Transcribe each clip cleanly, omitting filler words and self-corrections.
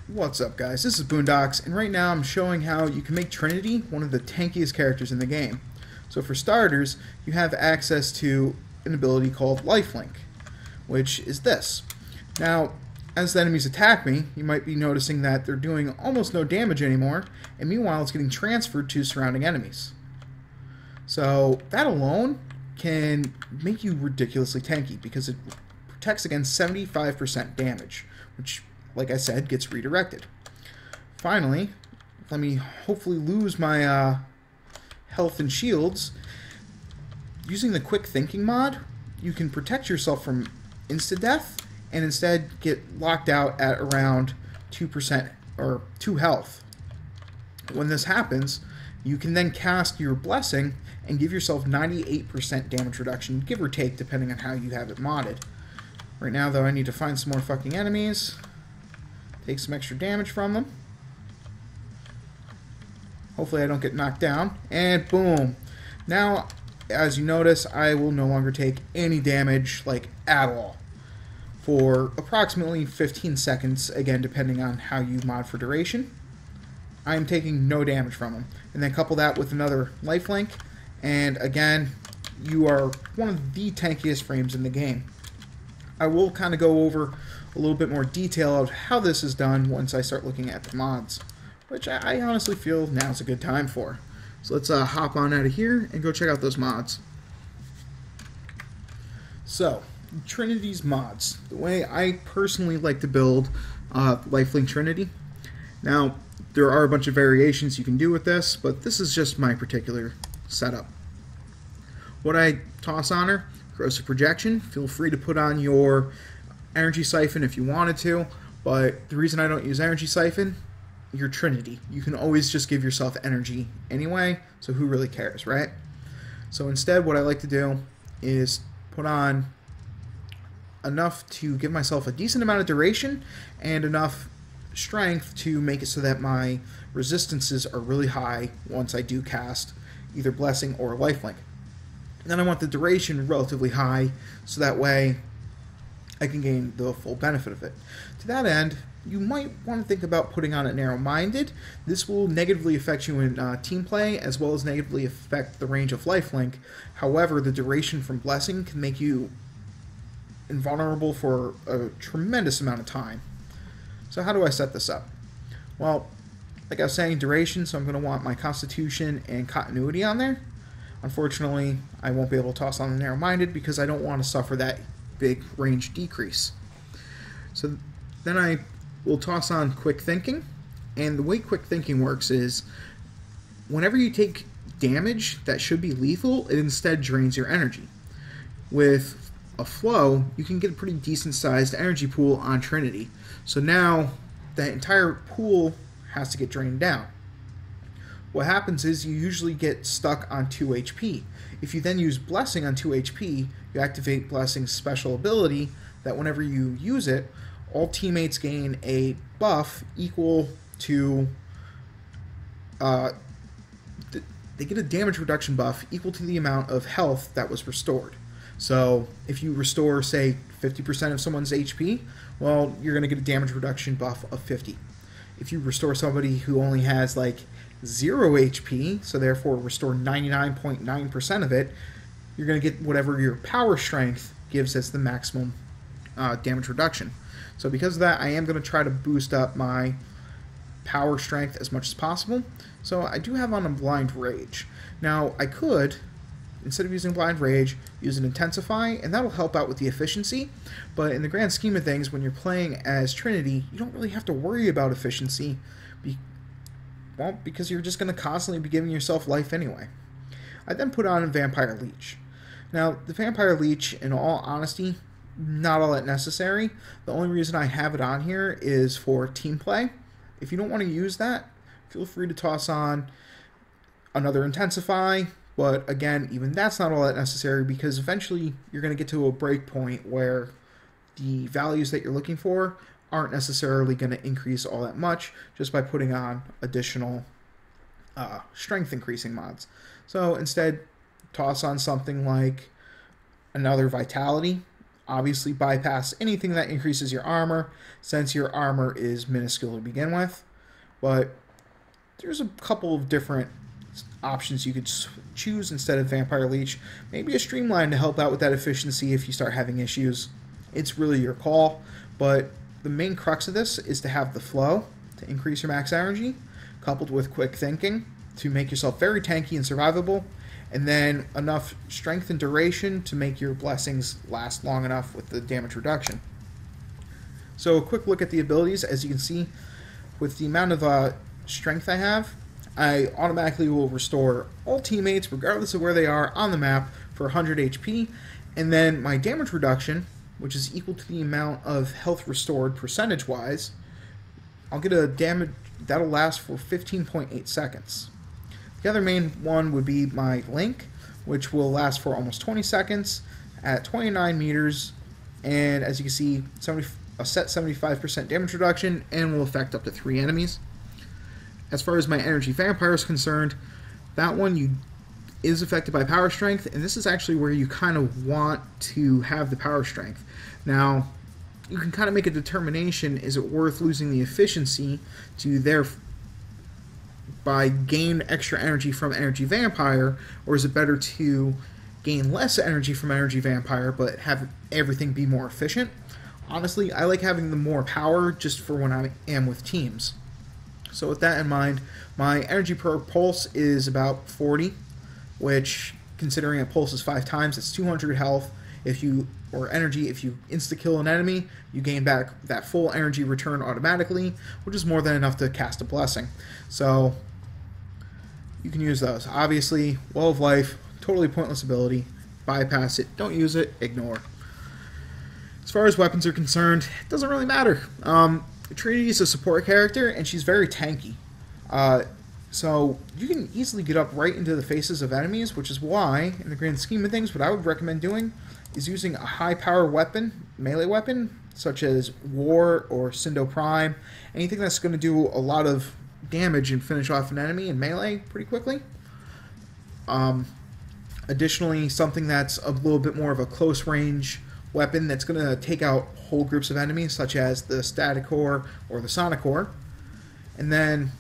What's up, guys? This is Boondocks, and right now I'm showing how you can make Trinity one of the tankiest characters in the game. So for starters, you have access to an ability called Lifelink, which is this. Now, as the enemies attack me, you might be noticing that they're doing almost no damage anymore, and meanwhile it's getting transferred to surrounding enemies. So that alone can make you ridiculously tanky, because it protects against 75% damage, which, like I said, gets redirected. Finally, let me hopefully lose my health and shields. Using the quick thinking mod, you can protect yourself from insta-death and instead get locked out at around 2% or 2 health. When this happens, you can then cast your blessing and give yourself 98% damage reduction, give or take, depending on how you have it modded. Right now, though, I need to find some more fucking enemies. Take some extra damage from them. Hopefully I don't get knocked down. And boom. Now, as you notice, I will no longer take any damage, like, at all. For approximately 15 seconds, again, depending on how you mod for duration. I am taking no damage from them. And then couple that with another lifelink, and again, you are one of the tankiest frames in the game. I will kind of go over a little bit more detail of how this is done once I start looking at the mods, which I honestly feel now's a good time for. So let's hop on out of here and go check out those mods. So, Trinity's mods. The way I personally like to build Lifelink Trinity. Now, there are a bunch of variations you can do with this, but this is just my particular setup. What I toss on her: corrosive projection. Feel free to put on your energy siphon if you wanted to, but the reason I don't use energy siphon, your Trinity. You can always just give yourself energy anyway, so who really cares, right? So instead, what I like to do is put on enough to give myself a decent amount of duration and enough strength to make it so that my resistances are really high once I do cast either Blessing or Lifelink. And then I want the duration relatively high, so that way I can gain the full benefit of it. To that end, you might want to think about putting on a narrow-minded. This will negatively affect you in team play, as well as negatively affect the range of lifelink. However, the duration from Blessing can make you invulnerable for a tremendous amount of time. So how do I set this up? Well, like I was saying, duration, so I'm going to want my Constitution and Continuity on there. Unfortunately, I won't be able to toss on the narrow-minded because I don't want to suffer that big range decrease. So then I will toss on quick thinking, and the way quick thinking works is whenever you take damage that should be lethal, it instead drains your energy. With a flow, you can get a pretty decent sized energy pool on Trinity. So now the entire pool has to get drained down. What happens is you usually get stuck on 2 HP. If you then use Blessing on 2 HP, you activate Blessing's special ability that whenever you use it, all teammates gain a buff equal to, they get a damage reduction buff equal to the amount of health that was restored. So if you restore, say, 50% of someone's HP, well, you're going to get a damage reduction buff of 50. If you restore somebody who only has, like, 0 HP, so therefore restore 99.9% of it, you're going to get whatever your power strength gives as the maximum damage reduction. So because of that, I am going to try to boost up my power strength as much as possible. So I do have on a Blind Rage. Now, I could, instead of using Blind Rage, use an Intensify, and that'll help out with the efficiency. But in the grand scheme of things, when you're playing as Trinity, you don't really have to worry about efficiency, well, because you're just going to constantly be giving yourself life anyway. I then put on a Vampire Leech. Now, the Vampire Leech, in all honesty, not all that necessary. The only reason I have it on here is for team play. If you don't want to use that, feel free to toss on another Intensify. But again, even that's not all that necessary, because eventually you're going to get to a break point where the values that you're looking for aren't necessarily going to increase all that much just by putting on additional strength increasing mods. So instead, toss on something like another Vitality obviously bypass anything that increases your armor, since your armor is minuscule to begin with. But there's a couple of different options you could choose instead of Vampire Leech. Maybe a Streamline to help out with that efficiency if you start having issues. It's really your call, but the main crux of this is to have the flow to increase your max energy, coupled with quick thinking to make yourself very tanky and survivable, and then enough strength and duration to make your blessings last long enough with the damage reduction. So a quick look at the abilities. As you can see, with the amount of strength I have, I automatically will restore all teammates, regardless of where they are on the map, for 100 HP, and then my damage reduction, which is equal to the amount of health restored percentage-wise, I'll get a damage that'll last for 15.8 seconds. The other main one would be my Link, which will last for almost 20 seconds at 29 meters, and as you can see, a set 75% damage reduction and will affect up to 3 enemies. As far as my Energy Vampire is concerned, that one is affected by power strength, and this is actually where you kind of want to have the power strength. Now, you can kind of make a determination, is it worth losing the efficiency to by gain extra energy from Energy Vampire, or is it better to gain less energy from Energy Vampire but have everything be more efficient? Honestly, I like having the more power just for when I am with teams. So with that in mind, my energy per pulse is about 40, which, considering a pulse is 5 times, it's 200 health. If you insta-kill an enemy, you gain back that full energy return automatically, which is more than enough to cast a blessing. So you can use those. Obviously, Well of Life, totally pointless ability. Bypass it, don't use it, ignore. As far as weapons are concerned, it doesn't really matter. Trinity is a support character, and she's very tanky. So you can easily get up right into the faces of enemies, which is why, in the grand scheme of things, what I would recommend doing is using a high-power weapon, melee weapon, such as War or Cindo Prime, anything that's going to do a lot of damage and finish off an enemy in melee pretty quickly. Additionally, something that's a little bit more of a close-range weapon that's going to take out whole groups of enemies, such as the Staticor or the Sonicor, and then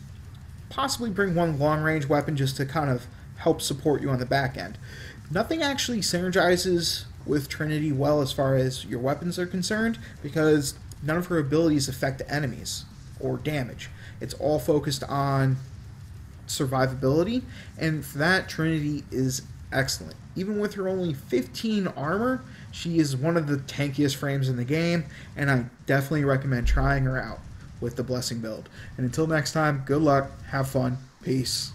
possibly bring one long-range weapon just to kind of help support you on the back end. Nothing actually synergizes with Trinity well as far as your weapons are concerned, because none of her abilities affect enemies or damage. It's all focused on survivability, and for that, Trinity is excellent. Even with her only 15 armor, she is one of the tankiest frames in the game, and I definitely recommend trying her out with the Blessing build. And until next time, good luck, have fun, peace.